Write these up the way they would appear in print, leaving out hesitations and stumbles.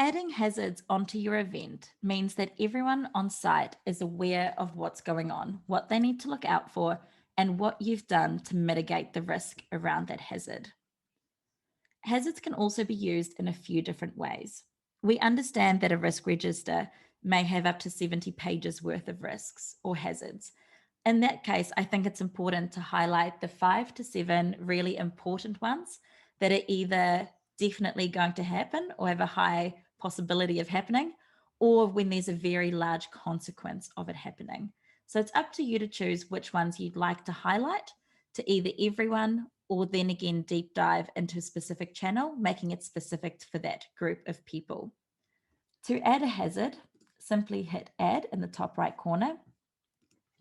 Adding hazards onto your event means that everyone on site is aware of what's going on, what they need to look out for, and what you've done to mitigate the risk around that hazard. Hazards can also be used in a few different ways. We understand that a risk register may have up to 70 pages worth of risks or hazards. In that case, I think it's important to highlight the 5 to 7 really important ones that are either definitely going to happen or have a high possibility of happening, or when there's a very large consequence of it happening. So it's up to you to choose which ones you'd like to highlight to either everyone or then again deep dive into a specific channel, making it specific for that group of people. To add a hazard, simply hit add in the top right corner,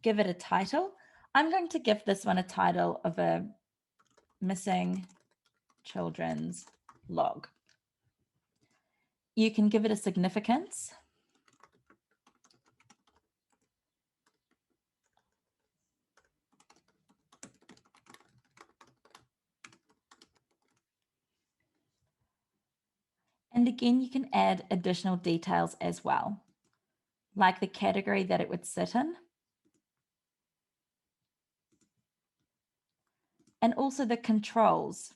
give it a title. I'm going to give this one a title of a missing children's log. You can give it a significance. And again, you can add additional details as well, like the category that it would sit in, and also the controls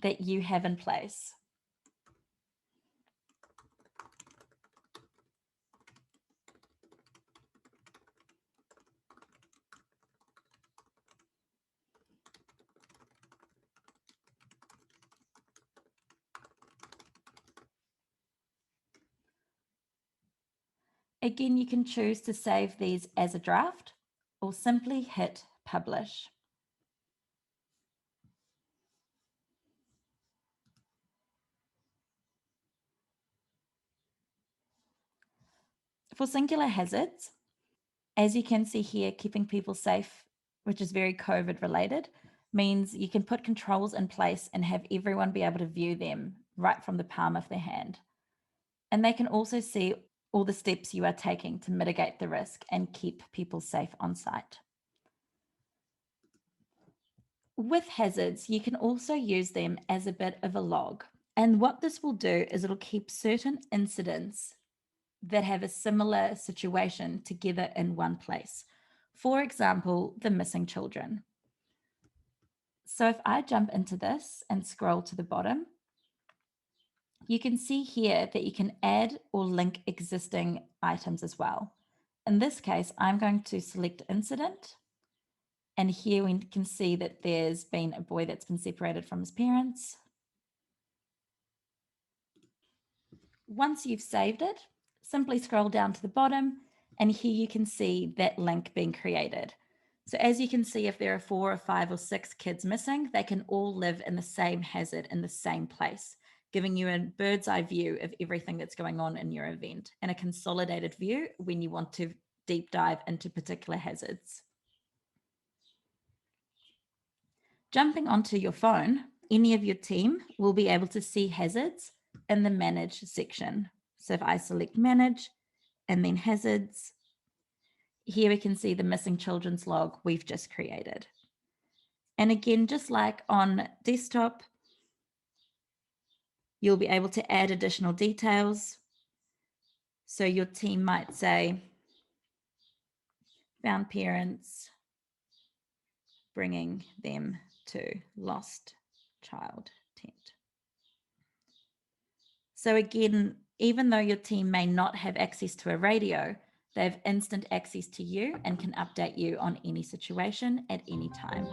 that you have in place. Again, you can choose to save these as a draft or simply hit publish. For singular hazards, as you can see here, keeping people safe, which is very COVID related, means you can put controls in place and have everyone be able to view them right from the palm of their hand. And they can also see all the steps you are taking to mitigate the risk and keep people safe on site. With hazards, you can also use them as a bit of a log. And what this will do is it'll keep certain incidents that have a similar situation together in one place. For example, the missing children. So if I jump into this and scroll to the bottom, you can see here that you can add or link existing items as well. In this case, I'm going to select incident. And here we can see that there's been a boy that's been separated from his parents. Once you've saved it, simply scroll down to the bottom, and here you can see that link being created. So as you can see, if there are 4 or 5 or 6 kids missing, they can all live in the same hazard in the same place, giving you a bird's eye view of everything that's going on in your event and a consolidated view when you want to deep dive into particular hazards. Jumping onto your phone, any of your team will be able to see hazards in the manage section. So if I select manage and then hazards, here we can see the missing children's log we've just created. And again, just like on desktop, you'll be able to add additional details. So your team might say, found parents bringing them to lost child tent. So again, even though your team may not have access to a radio, they have instant access to you and can update you on any situation at any time.